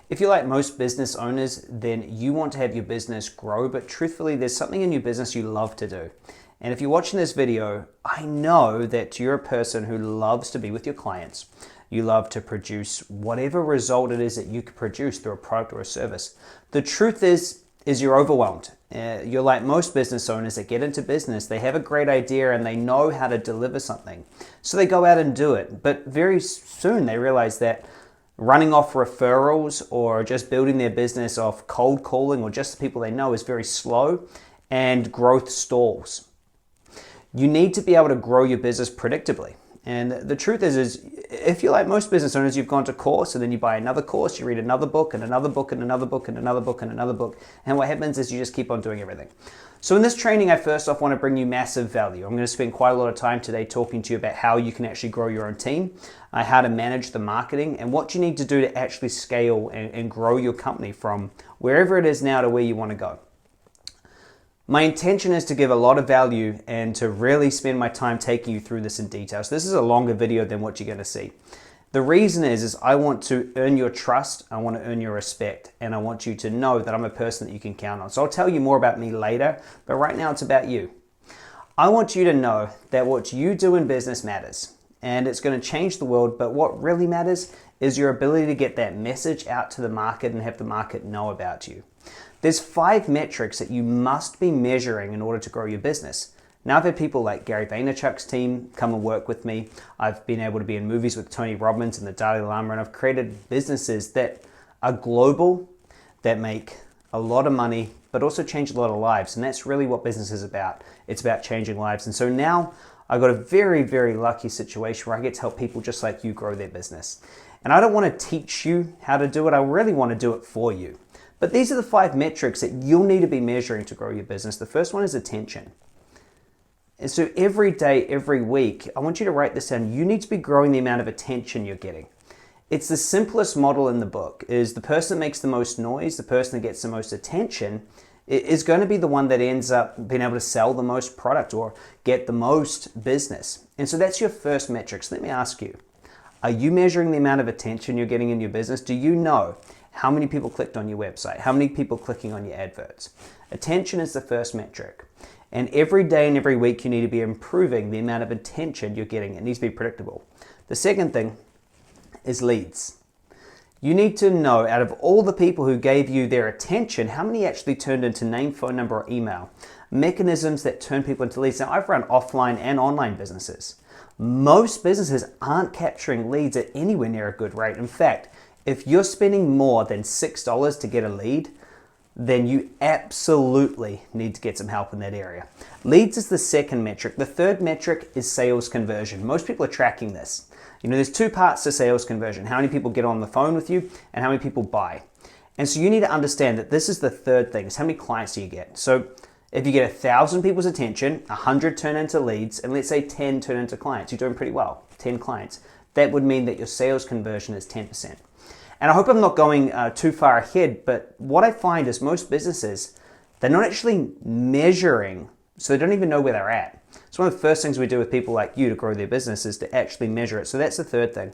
If you're like most business owners, then you want to have your business grow, but truthfully, there's something in your business you love to do. And if you're watching this video, I know that you're a person who loves to be with your clients. You love to produce whatever result it is that you can produce through a product or a service. The truth is you're overwhelmed. You're like most business owners that get into business. They have a great idea and they know how to deliver something. So they go out and do it. But very soon they realize that running off referrals or just building their business off cold calling or just the people they know is very slow and growth stalls. You need to be able to grow your business predictably. And the truth is if you're like most business owners, you've gone to course and then you buy another course, you read another book and another book and another book and another book and another book. And what happens is you just keep on doing everything. So in this training, I first off want to bring you massive value. I'm going to spend quite a lot of time today talking to you about how you can actually grow your own team, how to manage the marketing, and what you need to do to actually scale and grow your company from wherever it is now to where you want to go. My intention is to give a lot of value and to really spend my time taking you through this in detail. So this is a longer video than what you're going to see. The reason is I want to earn your trust, I want to earn your respect, and I want you to know that I'm a person that you can count on. So I'll tell you more about me later, but right now it's about you. I want you to know that what you do in business matters, and it's going to change the world, but what really matters is your ability to get that message out to the market and have the market know about you. There's 5 metrics that you must be measuring in order to grow your business. Now I've had people like Gary Vaynerchuk's team come and work with me. I've been able to be in movies with Tony Robbins and the Dalai Lama, and I've created businesses that are global, that make a lot of money, but also change a lot of lives. And that's really what business is about. It's about changing lives. And so now I've got a very, very lucky situation where I get to help people just like you grow their business. And I don't want to teach you how to do it. I really want to do it for you. But these are the 5 metrics that you'll need to be measuring to grow your business. The first one is attention. And so every day, every week, I want you to write this down. You need to be growing the amount of attention you're getting. It's the simplest model in the book, is the person that makes the most noise, the person that gets the most attention, is going to be the one that ends up being able to sell the most product or get the most business. And so that's your first metric. So let me ask you, are you measuring the amount of attention you're getting in your business? Do you know how many people clicked on your website? How many people clicking on your adverts? Attention is the first metric. And every day and every week you need to be improving the amount of attention you're getting. It needs to be predictable. The second thing is leads. You need to know out of all the people who gave you their attention, how many actually turned into name, phone number, or email. Mechanisms that turn people into leads. Now I've run offline and online businesses. Most businesses aren't capturing leads at anywhere near a good rate. In fact, if you're spending more than $6 to get a lead, then you absolutely need to get some help in that area. Leads is the second metric. The third metric is sales conversion. Most people are tracking this. There's 2 parts to sales conversion. How many people get on the phone with you and how many people buy. And so you need to understand that this is the third thing, is how many clients do you get. So if you get 1,000 people's attention, 100 turn into leads, and let's say 10 turn into clients, you're doing pretty well, 10 clients. That would mean that your sales conversion is 10%. And I hope I'm not going too far ahead, but what I find is most businesses, they're not actually measuring, so they don't even know where they're at. So one of the first things we do with people like you to grow their business is to actually measure it. So that's the third thing.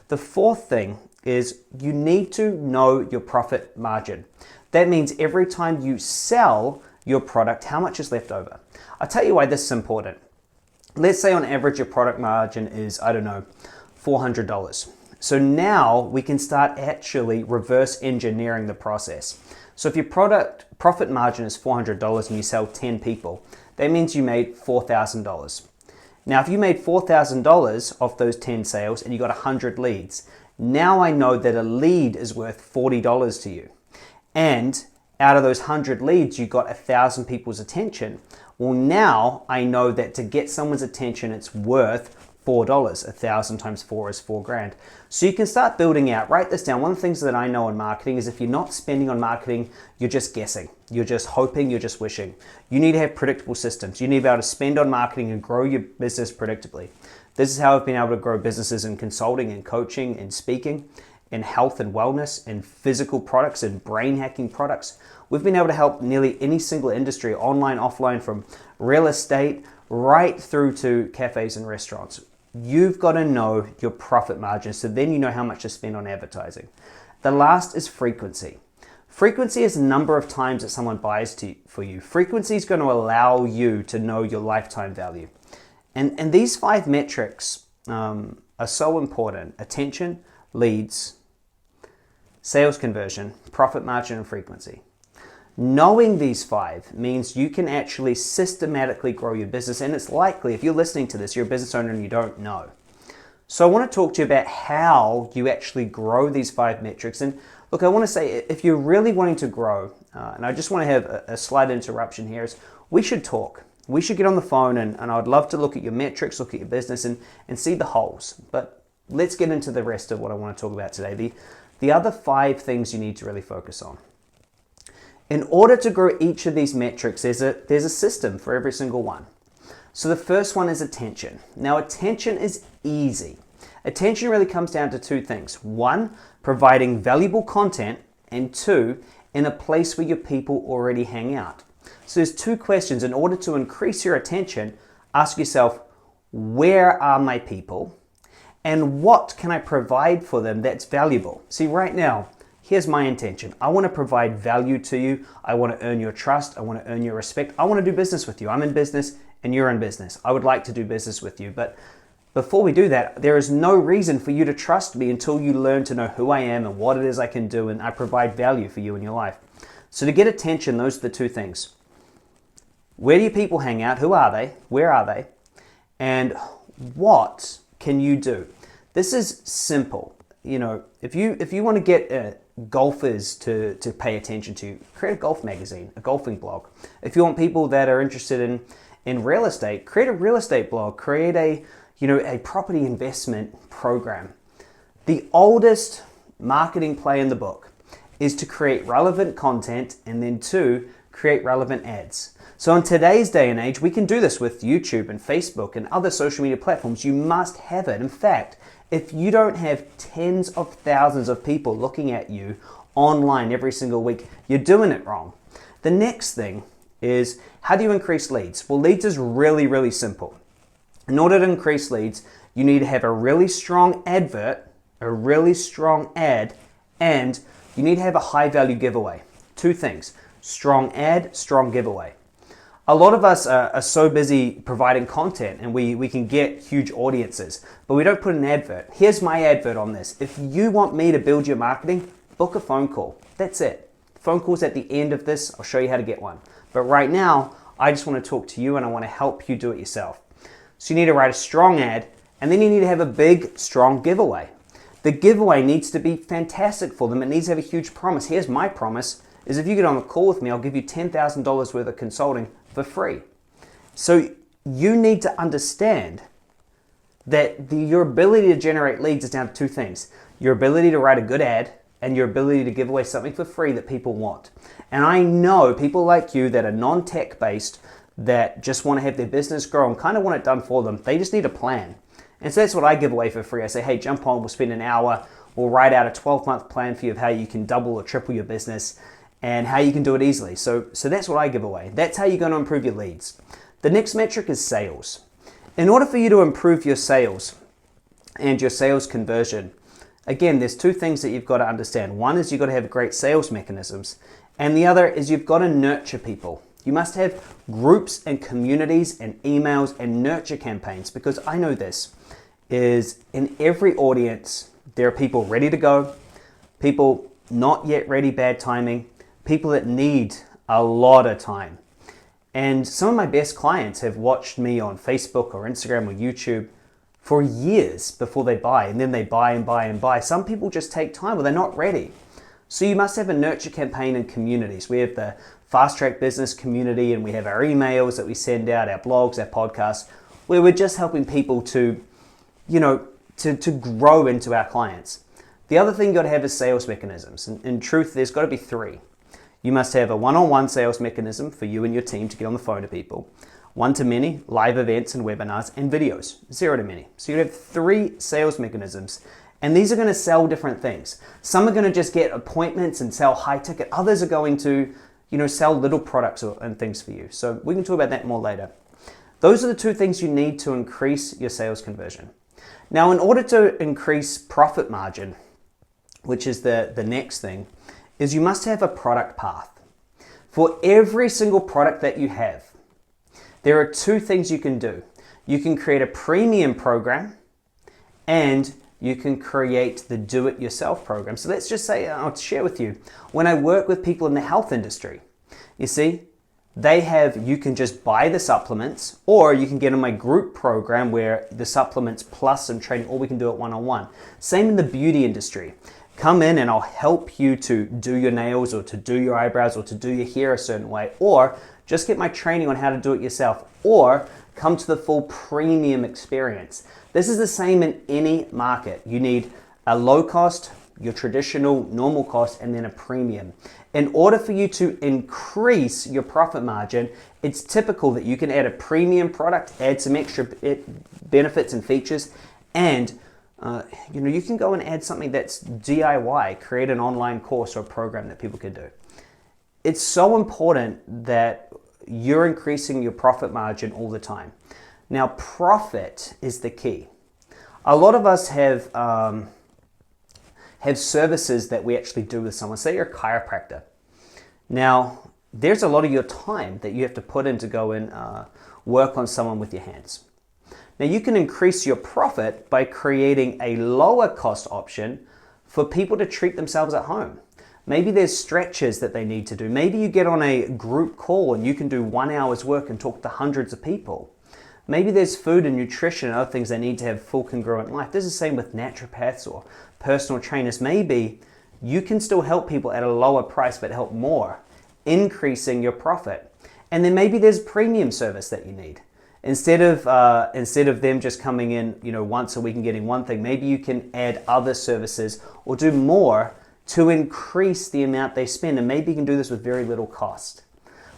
The fourth thing is you need to know your profit margin. That means every time you sell your product, how much is left over. I'll tell you why this is important. Let's say on average your product margin is, $400. So now we can start actually reverse engineering the process. So if your product profit margin is $400 and you sell 10 people, that means you made $4,000. Now if you made $4,000 off those 10 sales and you got 100 leads, now I know that a lead is worth $40 to you. And out of those 100 leads, you got 1,000 people's attention. Well, now I know that to get someone's attention, it's worth $4. 1,000 times 4 is $4,000. So you can start building out. Write this down. One of the things that I know in marketing is if you're not spending on marketing, you're just guessing. You're just hoping, you're just wishing. You need to have predictable systems. You need to be able to spend on marketing and grow your business predictably. This is how I've been able to grow businesses in consulting and coaching and speaking, in health and wellness, in physical products and brain hacking products. We've been able to help nearly any single industry, online, offline, from real estate right through to cafes and restaurants. you've got to know your profit margin, so then you know how much to spend on advertising. The last is frequency. Frequency is the number of times that someone buys for you. Frequency is going to allow you to know your lifetime value. And these 5 metrics are so important: attention, leads, sales conversion, profit margin, and frequency. Knowing these 5 means you can actually systematically grow your business, and it's likely, if you're listening to this, you're a business owner and you don't know. So I want to talk to you about how you actually grow these 5 metrics. And look, I want to say, if you're really wanting to grow, and I just want to have a slight interruption here, is we should talk. We should get on the phone, and I'd love to look at your metrics, look at your business, and see the holes. But let's get into the rest of what I want to talk about today. The other 5 things you need to really focus on. In order to grow each of these metrics, there's a system for every single one. So the first one is attention. Now, attention is easy. Attention really comes down to 2 things. 1, providing valuable content, and 2, in a place where your people already hang out. So there's 2 questions. In order to increase your attention, ask yourself, where are my people? And what can I provide for them that's valuable? See, right now, here's my intention. I want to provide value to you. I want to earn your trust. I want to earn your respect. I want to do business with you. I'm in business and you're in business. I would like to do business with you. But before we do that, there is no reason for you to trust me until you learn to know who I am and what it is I can do, and I provide value for you in your life. So to get attention, those are the 2 things. Where do your people hang out? Who are they? Where are they? And what can you do? This is simple. You know, if you want to get golfers to pay attention to you, create a golf magazine, a golfing blog. If you want people that are interested in real estate, create a real estate blog, create a property investment program. The oldest marketing play in the book is to create relevant content, and then 2, create relevant ads. So in today's day and age, we can do this with YouTube and Facebook and other social media platforms. You must have it. In fact, if you don't have tens of thousands of people looking at you online every single week, you're doing it wrong. The next thing is, how do you increase leads? Well, leads is really, really simple. In order to increase leads, you need to have a really strong advert, a really strong ad, and you need to have a high value giveaway. 2 things: strong ad, strong giveaway. A lot of us are so busy providing content, and we can get huge audiences, but we don't put an advert. Here's my advert on this. If you want me to build your marketing, book a phone call. That's it. Phone call's at the end of this. I'll show you how to get one. But right now, I just want to talk to you, and I want to help you do it yourself. So you need to write a strong ad, and then you need to have a big, strong giveaway. The giveaway needs to be fantastic for them. It needs to have a huge promise. Here's my promise, is if you get on a call with me, I'll give you $10,000 worth of consulting for free. So you need to understand that your ability to generate leads is down to 2 things: your ability to write a good ad and your ability to give away something for free that people want. And I know people like you that are non-tech based, that just want to have their business grow and kind of want it done for them. They just need a plan. And so that's what I give away for free. I say, hey, jump on, we'll spend an hour, we'll write out a 12-month plan for you of how you can double or triple your business and how you can do it easily. So that's what I give away. That's how you're going to improve your leads. The next metric is sales. In order for you to improve your sales and your sales conversion, again, there's 2 things that you've got to understand. One is you've got to have great sales mechanisms, and the other is you've got to nurture people. You must have groups and communities and emails and nurture campaigns, because I know this is in every audience, there are people ready to go, people not yet ready, bad timing, people that need a lot of time. And some of my best clients have watched me on Facebook or Instagram or YouTube for years before they buy, and then they buy and buy and buy. Some people just take time, or they're not ready. So you must have a nurture campaign and communities. We have the Fast Track Business community, and we have our emails that we send out, our blogs, our podcasts, where we're just helping people to grow into our clients. The other thing you got to have is sales mechanisms. In truth, there's got to be 3. You must have a one-on-one sales mechanism for you and your team to get on the phone to people. 1-to-many, live events and webinars, and videos, 0-to-many. So you have 3 sales mechanisms, and these are going to sell different things. Some are going to just get appointments and sell high ticket. Others are going to, sell little products and things for you. So we can talk about that more later. Those are the 2 things you need to increase your sales conversion. Now, in order to increase profit margin, which is the next thing, is you must have a product path. For every single product that you have, there are two things you can do. You can create a premium program and you can create the do-it-yourself program. So let's just say, I'll share with you, when I work with people in the health industry, you see, you can just buy the supplements, or you can get in my group program where the supplements plus some training, or we can do it one-on-one. Same in the beauty industry. Come in and I'll help you to do your nails or to do your eyebrows or to do your hair a certain way, or just get my training on how to do it yourself, or come to the full premium experience. This is the same in any market. You need a low cost, your traditional normal cost, and then a premium. In order for you to increase your profit margin, it's typical that you can add a premium product, add some extra benefits and features, and you can go and add something that's DIY, create an online course or a program that people can do. It's so important that you're increasing your profit margin all the time. Now, profit is the key. A lot of us have services that we actually do with someone. Say you're a chiropractor. Now, there's a lot of your time that you have to put in to go and work on someone with your hands. Now, you can increase your profit by creating a lower cost option for people to treat themselves at home. Maybe there's stretches that they need to do. Maybe you get on a group call and you can do 1 hour's work and talk to hundreds of people. Maybe there's food and nutrition and other things they need to have full congruent life. This is the same with naturopaths or personal trainers. Maybe you can still help people at a lower price but help more, increasing your profit. And then maybe there's premium service that you need. Instead of them just coming in, once a week and getting one thing, maybe you can add other services or do more to increase the amount they spend. And maybe you can do this with very little cost.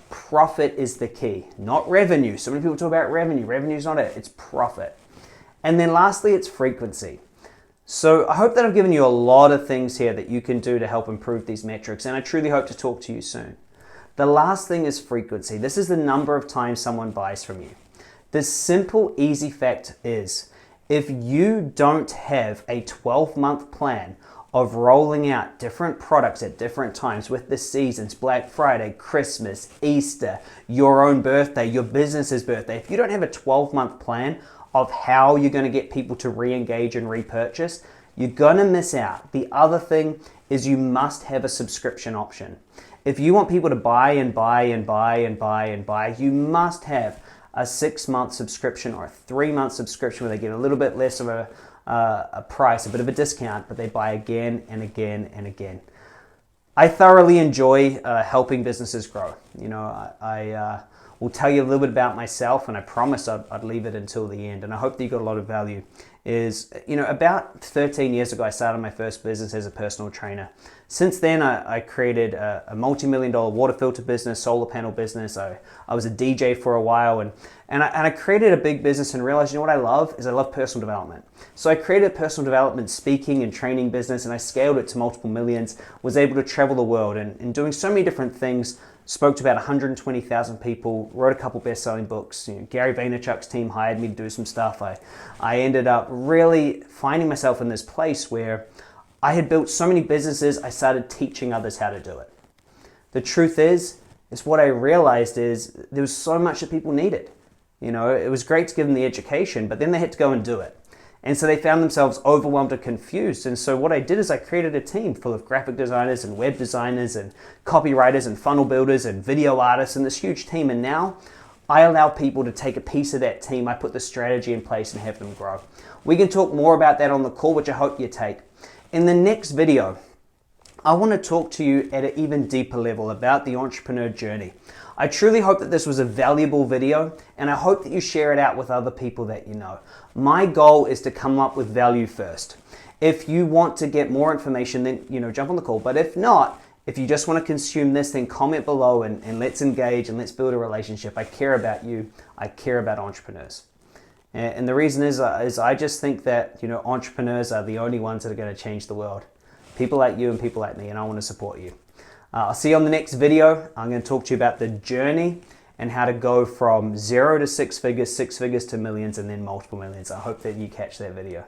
Profit is the key, not revenue. So many people talk about revenue. Revenue is not it, it's profit. And then lastly, it's frequency. So I hope that I've given you a lot of things here that you can do to help improve these metrics. And I truly hope to talk to you soon. The last thing is frequency. This is the number of times someone buys from you. The simple, easy fact is, if you don't have a 12-month plan of rolling out different products at different times with the seasons, Black Friday, Christmas, Easter, your own birthday, your business's birthday, if you don't have a 12-month plan of how you're going to get people to re-engage and repurchase, you're going to miss out. The other thing is you must have a subscription option. If you want people to buy and buy and buy and buy and buy, you must have a 6-month subscription or a 3-month subscription where they get a little bit less of a price, a bit of a discount, but they buy again and again and again. I thoroughly enjoy helping businesses grow. I will tell you a little bit about myself, and I promise I'd leave it until the end, and I hope that you got a lot of value. About 13 years ago, I started my first business as a personal trainer. Since then, I created a multi-million-dollar water filter business, solar panel business. I was a DJ for a while, and I created a big business and realized, what I love is I love personal development. So I created a personal development speaking and training business, and I scaled it to multiple millions, was able to travel the world and doing so many different things. Spoke to about 120,000 people, wrote a couple best-selling books. Gary Vaynerchuk's team hired me to do some stuff. I ended up really finding myself in this place where I had built so many businesses, I started teaching others how to do it. The truth is what I realized is there was so much that people needed. It was great to give them the education, but then they had to go and do it. And so they found themselves overwhelmed and confused. And so what I did is I created a team full of graphic designers and web designers and copywriters and funnel builders and video artists and this huge team. And now I allow people to take a piece of that team. I put the strategy in place and have them grow. We can talk more about that on the call, which I hope you take. In the next video, I want to talk to you at an even deeper level about the entrepreneur journey. I truly hope that this was a valuable video, and I hope that you share it out with other people that you know. My goal is to come up with value first. If you want to get more information, then jump on the call. But if not, if you just want to consume this, then comment below and let's engage and let's build a relationship. I care about you. I care about entrepreneurs. And the reason is I just think that entrepreneurs are the only ones that are going to change the world. People like you and people like me, and I want to support you. I'll see you on the next video. I'm going to talk to you about the journey and how to go from 0 to 6 figures to millions, and then multiple millions. I hope that you catch that video.